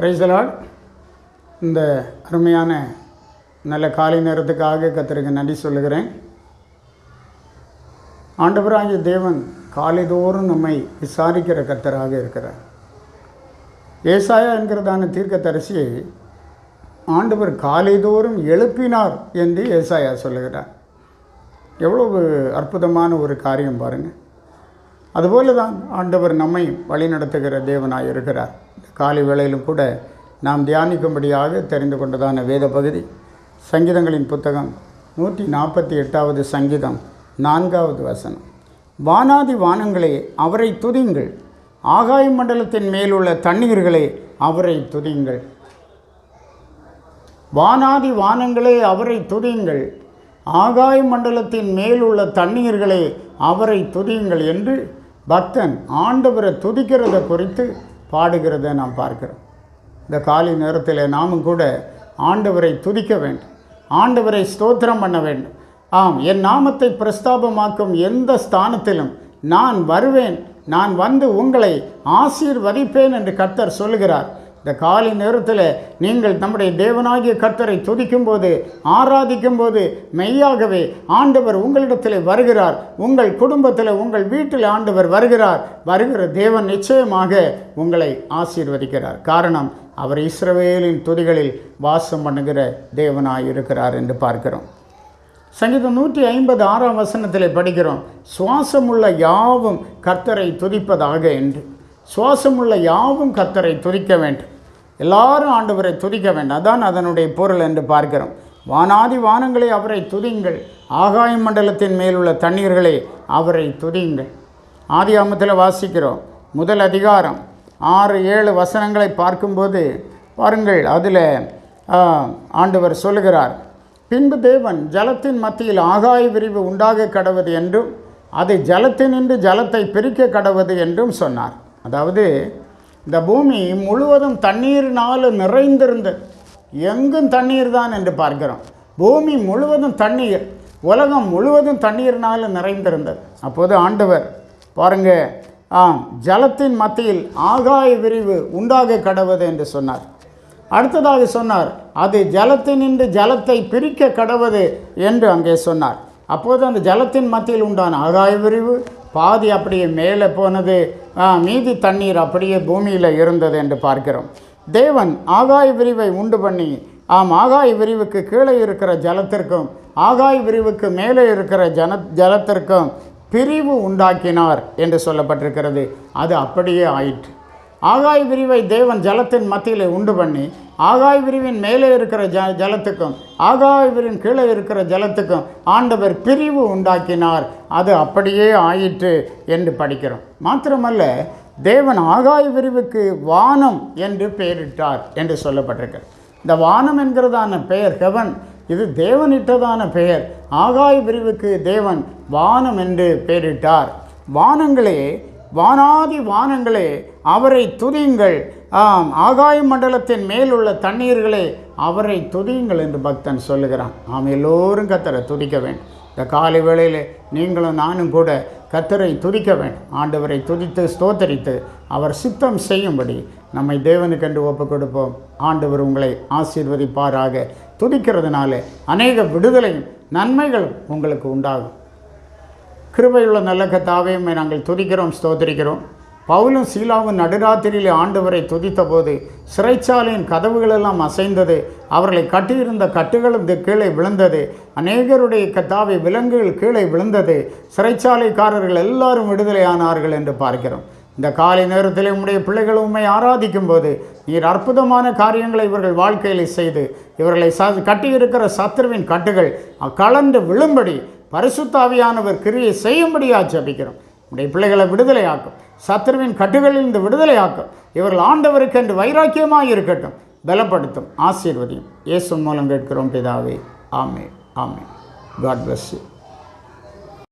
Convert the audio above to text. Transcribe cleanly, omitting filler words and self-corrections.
Praise the Lord. இந்த அருமையான நல்ல காலை நேரத்துக்காக கர்த்தருக்கு நன்றி சொல்லுகிறேன். ஆண்டவராகிய தேவன் காலைதோறும் நம்மை விசாரிக்கிற கர்த்தராக இருக்கிறார். ஏசாயா என்கிறதான தீர்க்கதரிசியை ஆண்டவர் காலைதோறும் எழுப்பினார் என்று ஏசாயா சொல்லுகிறார். எவ்வளவு அற்புதமான ஒரு காரியம் பாருங்கள். அதுபோல தான் ஆண்டவர் நம்மை வழிநடத்துகிற தேவனாக இருக்கிறார். காலை வேளையிலும் கூட நாம் தியானிக்கும்படியாக தெரிந்து கொண்டதான வேத பகுதி சங்கீதங்களின் புத்தகம் 148வது சங்கீதம் 4வது வசனம். வானாதி வானங்களே அவரை துதிங்கள், ஆகாய மண்டலத்தின் மேலுள்ள தண்ணீர்களே அவரை துதிங்கள். வானாதி வானங்களே அவரை துதியுங்கள், ஆகாய மண்டலத்தின் மேலுள்ள தண்ணீர்களே அவரை துதியுங்கள் என்று பக்தன் ஆண்டவரை துதிக்கிறத குறித்து பாடுகிறத நாம் பார்க்கிறோம். இந்த காலை நேரத்தில் நாமும் கூட ஆண்டவரை துதிக்க வேண்டும், ஆண்டவரை ஸ்தோத்திரம் பண்ண வேண்டும். ஆம், என் நாமத்தை பிரஸ்தாபமாக்கும் எந்த ஸ்தானத்திலும் நான் வருவேன், நான் வந்து உங்களை ஆசீர்வதிப்பேன் என்று கர்த்தர் சொல்லுகிறார். இந்த காலை நேரத்தில் நீங்கள் நம்முடைய தேவனாகிய கர்த்தரை துதிக்கும்போது, ஆராதிக்கும்போது மெய்யாகவே ஆண்டவர் உங்களிடத்தில் வருகிறார். உங்கள் குடும்பத்தில், உங்கள் வீட்டில் ஆண்டவர் வருகிறார். வருகிற தேவன் நிச்சயமாக உங்களை ஆசீர்வதிக்கிறார். காரணம், அவர் இஸ்ரவேலின் துதிகளில் வாசம் பண்ணுகிற தேவனாய் இருக்கிறார் என்று பார்க்கிறோம். சங்கீதம் 156ஆம் வசனத்தில் படிக்கிறோம், சுவாசமுள்ள யாவும் கர்த்தரை துதிப்பதாக என்று. சுவாசமுள்ள யாவும் கர்த்தரை துதிக்க வேண்டும். எல்லாரும் ஆண்டவரை துதிக்க வேண்டும். அதான் அதனுடைய பொருள் என்று பார்க்கிறோம். வானாதி வானங்களே அவரை துதியுங்கள், ஆகாய மண்டலத்தின் மேலுள்ள தண்ணீர்களே அவரை துதியுங்கள். ஆதியாகமத்தில் வாசிக்கிறோம், முதல் அதிகாரம் 6-7 வசனங்களை பார்க்கும்போது பாருங்கள், அதில் ஆண்டவர் சொல்லுகிறார், பின்பு தேவன் ஜலத்தின் மத்தியில் ஆகாய விரிவு உண்டாக கடவது என்றும் அது ஜலத்தினின்று ஜலத்தை பிரிக்க கடவது என்றும் சொன்னார். அதாவது இந்த பூமி முழுவதும் தண்ணீரினால் நிறைந்திருந்தது. எங்கும் தண்ணீர் தான் என்று பார்க்கிறோம். பூமி முழுவதும் தண்ணீர், உலகம் முழுவதும் தண்ணீரினால் நிறைந்திருந்தது. அப்போது ஆண்டவர் பாருங்க, ஜலத்தின் மத்தியில் ஆகாய விரிவு உண்டாக கடவது என்று சொன்னார். அடுத்ததாக சொன்னார், அது ஜலத்தினின்று ஜலத்தை பிரிக்க கடவது என்று அங்கே சொன்னார். அப்போது அந்த ஜலத்தின் மத்தியில் உண்டான ஆகாய விரிவு பாதி அப்படியே மேலே போனது, மீதி தண்ணீர் அப்படியே பூமியில் இருந்தது என்று பார்க்கிறோம். தேவன் ஆகாய விரிவை உண்டு பண்ணி, ஆகாய விரிவுக்கு கீழே இருக்கிற ஜலத்திற்கும் ஆகாய விரிவுக்கு மேலே இருக்கிற ஜலத்திற்கும் பிரிவு உண்டாக்கினார் என்று சொல்லப்பட்டிருக்கிறது. அது அப்படியே ஆயிற்று. ஆகாய விரிவை தேவன் ஜலத்தின் மத்தியில் உண்டு பண்ணி, ஆகாய விரிவின் மேலே இருக்கிற ஜலத்துக்கும் ஆகாய விரிவின் கீழே இருக்கிற ஜலத்துக்கும் ஆண்டவர் பிரிவு உண்டாக்கினார். அது அப்படியே ஆயிற்று என்று படிக்கிறோம். மாத்திரமல்ல, தேவன் ஆகாய விரிவுக்கு வானம் என்று பெயரிட்டார் என்று சொல்லப்பட்டிருக்கிறது. இந்த வானம் என்கிறதான பெயர், ஹெவன், இது தேவனிட்டதான பெயர். ஆகாய விரிவுக்கு தேவன் வானம் என்று பெயரிட்டார். வானங்களே, வானாதி வானங்களே அவரை துதியுங்கள், ஆகாய மண்டலத்தின் மேலுள்ள தண்ணீர்களே அவரை துதியுங்கள் என்று பக்தன் சொல்லுகிறான். எல்லோரும் கர்த்தரை துதிக்க வேண்டும். இந்த காலை வேளையில் நீங்களும் நானும் கூட கர்த்தரை துதிக்க வேண்டும். ஆண்டவரை துதித்து ஸ்தோத்தரித்து அவர் சித்தம் செய்யும்படி நம்மை தேவனுக்கென்று ஒப்புக் கொடுப்போம். ஆண்டவர் உங்களை ஆசீர்வதிப்பாராக. துதிக்கிறதுனால அநேக விடுதலையும் நன்மைகளும் உங்களுக்கு உண்டாகும். கிருபையுள்ள நல்ல கர்த்தாவே, நாங்கள் துதிக்கிறோம், ஸ்தோத்திரிக்கிறோம். பவுலும் சீலாவும் நடுராத்திரியிலே ஆண்டவரை துதித்த போது சிறைச்சாலையின் கதவுகளெல்லாம் அசைந்தது. அவர்களை கட்டியிருந்த கட்டுகளும் கீழே விழுந்தது. அநேகருடைய கர்த்தாவே விலங்குகள் கீழே விழுந்தது. சிறைச்சாலைக்காரர்கள் எல்லாரும் விடுதலையானார்கள் என்று பார்க்கிறோம். இந்த காலை நேரத்தில் உம்முடைய பிள்ளைகள் உம்மை ஆராதிக்கும் போது நீர் அற்புதமான காரியங்களை இவர்கள் வாழ்க்கையில் செய்து இவர்களை கட்டியிருக்கிற சத்துருவின் கட்டுகள் கலந்து விழும்படி பரிசுத்த ஆவியானவர் கிரியை செய்யும்படியாக ஜெபிக்கிறோம். உடைய பிள்ளைகளை விடுதலையாக்கும், சத்துருவின் கட்டுகளில் இந்த விடுதலையாக்கும். இவர்கள் ஆண்டவருக்கு என்று வைராக்கியமாக இருக்கட்டும், பலப்படுத்தும், ஆசீர்வதியும். இயேசு மூலம் கேட்கிறோம் பிதாவே, ஆமென், ஆமென். God bless you.